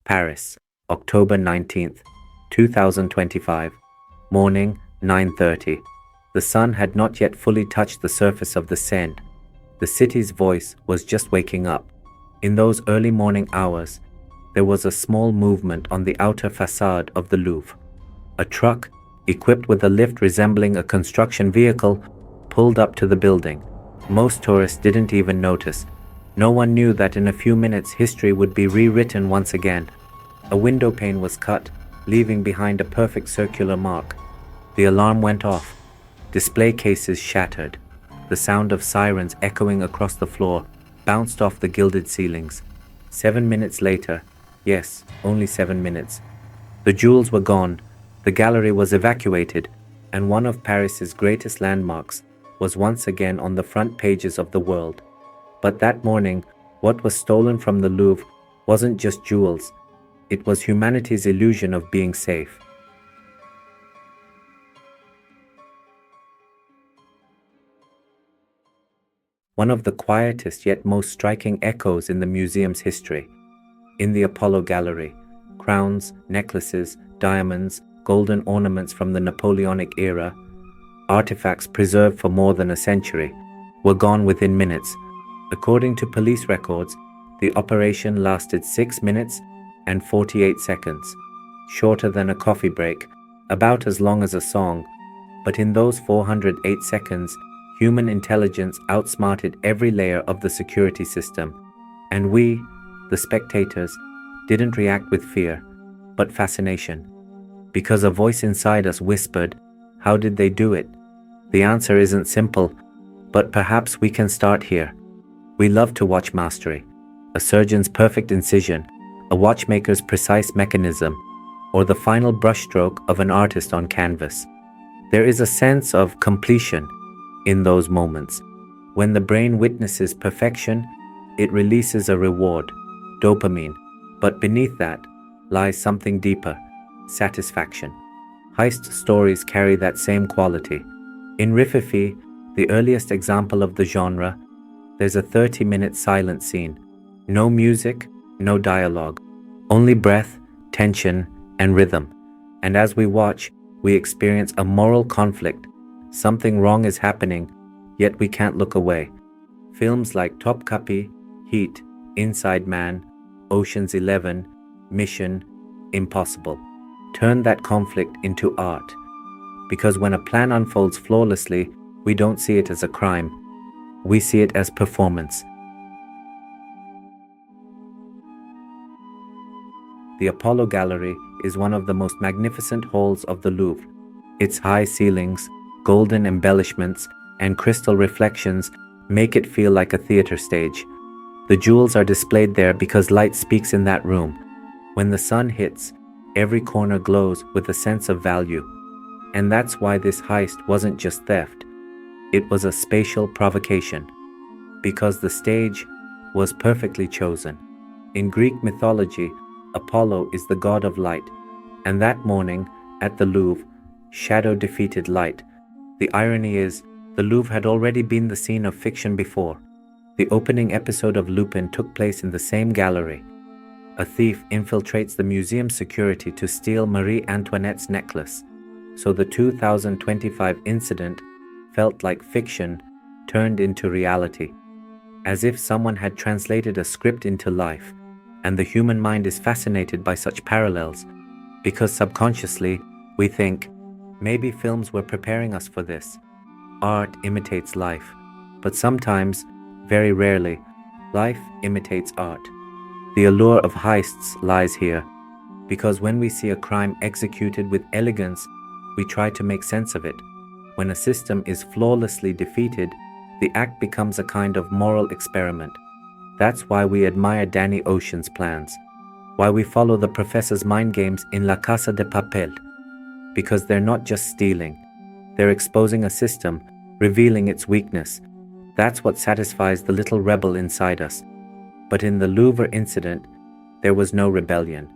Paris, October 19th, 2025. Morning, 9:30. The sun had not yet fully touched the surface of the Seine. The city's voice was just waking up. In those early morning hours, there was a small movement on the outer facade of the Louvre. A truck, equipped with a lift resembling a construction vehicle, pulled up to the building. Most tourists didn't even notice. No one knew that in a few minutes history would be rewritten once again. A window pane was cut, leaving behind a perfect circular mark. The alarm went off. Display cases shattered. The sound of sirens echoing across the floor bounced off the gilded ceilings. 7 minutes later, yes, only 7 minutes, the jewels were gone, the gallery was evacuated, and one of Paris's greatest landmarks was once again on the front pages of the world. But that morning, what was stolen from the Louvre wasn't just jewels, it was humanity's illusion of being safe. One of the quietest yet most striking echoes in the museum's history. In the Apollo Gallery, crowns, necklaces, diamonds, golden ornaments from the Napoleonic era, artifacts preserved for more than a century, were gone within minutes. According to police records, the operation lasted 6 minutes and 48 seconds, shorter than a coffee break, about as long as a song, but in those 408 seconds, human intelligence outsmarted every layer of the security system, and we, the spectators, didn't react with fear, but fascination. Because a voice inside us whispered, "How did they do it?" The answer isn't simple, but perhaps we can start here. We love to watch mastery, a surgeon's perfect incision, a watchmaker's precise mechanism, or the final brushstroke of an artist on canvas. There is a sense of completion in those moments. When the brain witnesses perfection, it releases a reward, dopamine, but beneath that lies something deeper, satisfaction. Heist stories carry that same quality. In Rififi, the earliest example of the genre, there's a 30-minute silent scene. No music, no dialogue, only breath, tension, and rhythm. And as we watch, we experience a moral conflict. Something wrong is happening, yet we can't look away. Films like Topkapi, Heat, Inside Man, Ocean's 11, Mission, Impossible turn that conflict into art. Because when a plan unfolds flawlessly, we don't see it as a crime. We see it as performance. The Apollo Gallery is one of the most magnificent halls of the Louvre. Its high ceilings, golden embellishments, and crystal reflections make it feel like a theater stage. The jewels are displayed there because light speaks in that room. When the sun hits, every corner glows with a sense of value. And that's why this heist wasn't just theft. It was a spatial provocation. Because the stage was perfectly chosen. In Greek mythology, Apollo is the god of light, and that morning, at the Louvre, shadow defeated light. The irony is, the Louvre had already been the scene of fiction before. The opening episode of Lupin took place in the same gallery. A thief infiltrates the museum security to steal Marie Antoinette's necklace. So the 2025 incident felt like fiction turned into reality. As if someone had translated a script into life, and the human mind is fascinated by such parallels, because subconsciously we think, maybe films were preparing us for this. Art imitates life, but sometimes, very rarely, life imitates art. The allure of heists lies here, because when we see a crime executed with elegance, we try to make sense of it. When a system is flawlessly defeated, the act becomes a kind of moral experiment. That's why we admire Danny Ocean's plans, why we follow the professor's mind games in La Casa de Papel, because they're not just stealing, they're exposing a system, revealing its weakness. That's what satisfies the little rebel inside us. But in the Louvre incident, there was no rebellion,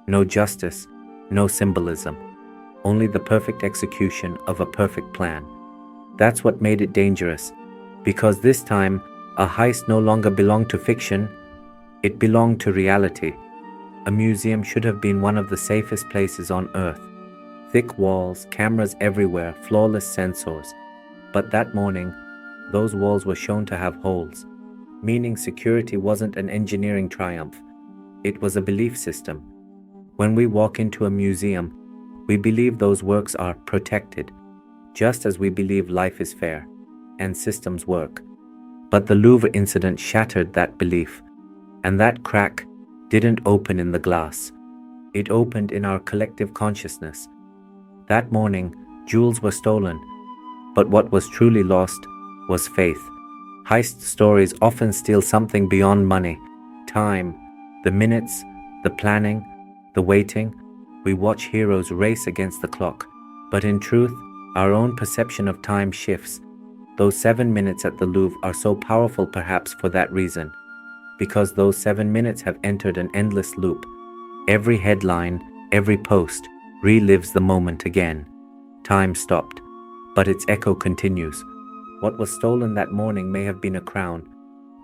no justice, no symbolism, only the perfect execution of a perfect plan. That's what made it dangerous, because this time, a heist no longer belonged to fiction, it belonged to reality. A museum should have been one of the safest places on earth. Thick walls, cameras everywhere, flawless sensors. But that morning, those walls were shown to have holes, meaning security wasn't an engineering triumph. It was a belief system. When we walk into a museum, we believe those works are protected, just as we believe life is fair and systems work. But the Louvre incident shattered that belief, and that crack didn't open in the glass. It opened in our collective consciousness. That morning, jewels were stolen, but what was truly lost was faith. Heist stories often steal something beyond money, time, the minutes, the planning, the waiting. We watch heroes race against the clock, but in truth, our own perception of time shifts. Those 7 minutes at the Louvre are so powerful perhaps for that reason, because those 7 minutes have entered an endless loop. Every headline, every post, relives the moment again. Time stopped, but its echo continues. What was stolen that morning may have been a crown,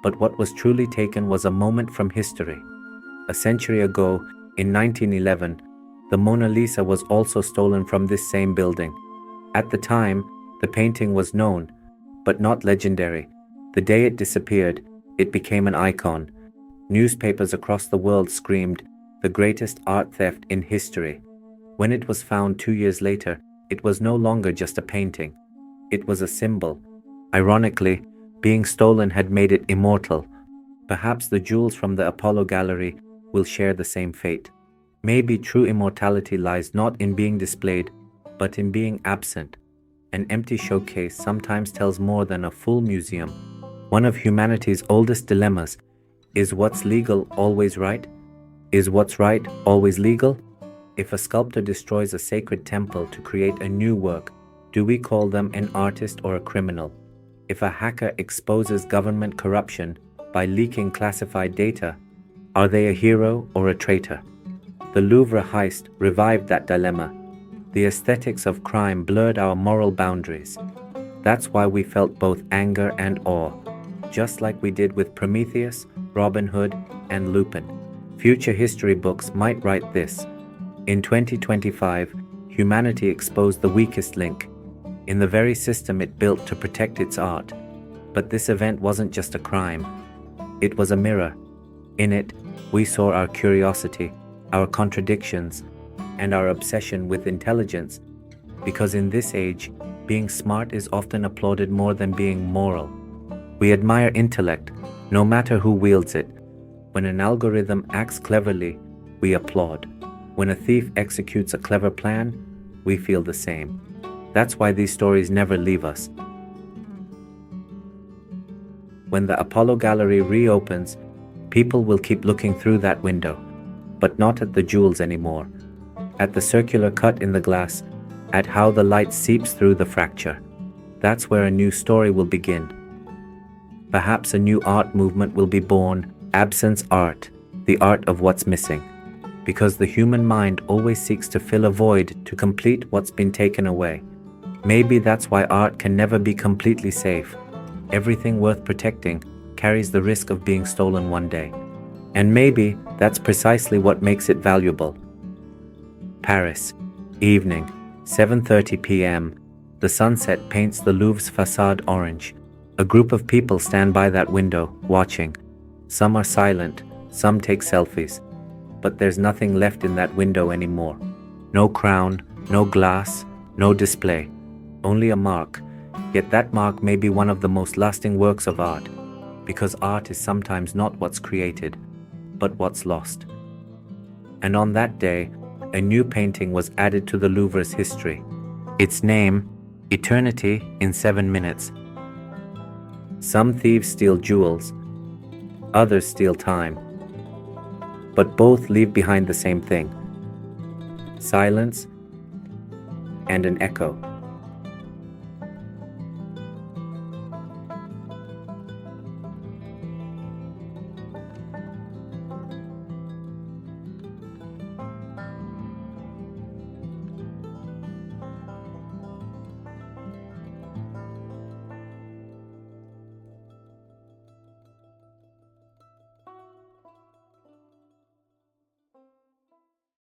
but what was truly taken was a moment from history. A century ago, in 1911, the Mona Lisa was also stolen from this same building. At the time, the painting was known, but not legendary. The day it disappeared, it became an icon. Newspapers across the world screamed, "The greatest art theft in history." When it was found 2 years later, it was no longer just a painting. It was a symbol. Ironically, being stolen had made it immortal. Perhaps the jewels from the Apollo Gallery will share the same fate. Maybe true immortality lies not in being displayed, but in being absent. An empty showcase sometimes tells more than a full museum. One of humanity's oldest dilemmas: is what's legal always right? Is what's right always legal? If a sculptor destroys a sacred temple to create a new work, do we call them an artist or a criminal? If a hacker exposes government corruption by leaking classified data, are they a hero or a traitor? The Louvre heist revived that dilemma. The aesthetics of crime blurred our moral boundaries. That's why we felt both anger and awe, just like we did with Prometheus, Robin Hood, and Lupin. Future history books might write this: in 2025, humanity exposed the weakest link in the very system it built to protect its art. But this event wasn't just a crime. It was a mirror. In it, we saw our curiosity, our contradictions, and our obsession with intelligence, because in this age, being smart is often applauded more than being moral. We admire intellect, no matter who wields it. When an algorithm acts cleverly, we applaud. When a thief executes a clever plan, we feel the same. That's why these stories never leave us. When the Apollo Gallery reopens, people will keep looking through that window, but not at the jewels anymore. At the circular cut in the glass, at how the light seeps through the fracture. That's where a new story will begin. Perhaps a new art movement will be born, absence art, the art of what's missing. Because the human mind always seeks to fill a void to complete what's been taken away. Maybe that's why art can never be completely safe. Everything worth protecting carries the risk of being stolen one day. And maybe that's precisely what makes it valuable. Paris, evening, 7:30 p.m. The sunset paints the Louvre's facade orange. A group of people stand by that window, watching. Some are silent, some take selfies. But there's nothing left in that window anymore. No crown, no glass, no display. Only a mark. Yet that mark may be one of the most lasting works of art. Because art is sometimes not what's created, but what's lost. And on that day, a new painting was added to the Louvre's history. Its name, Eternity in 7 Minutes. Some thieves steal jewels, others steal time. But both leave behind the same thing: silence and an echo.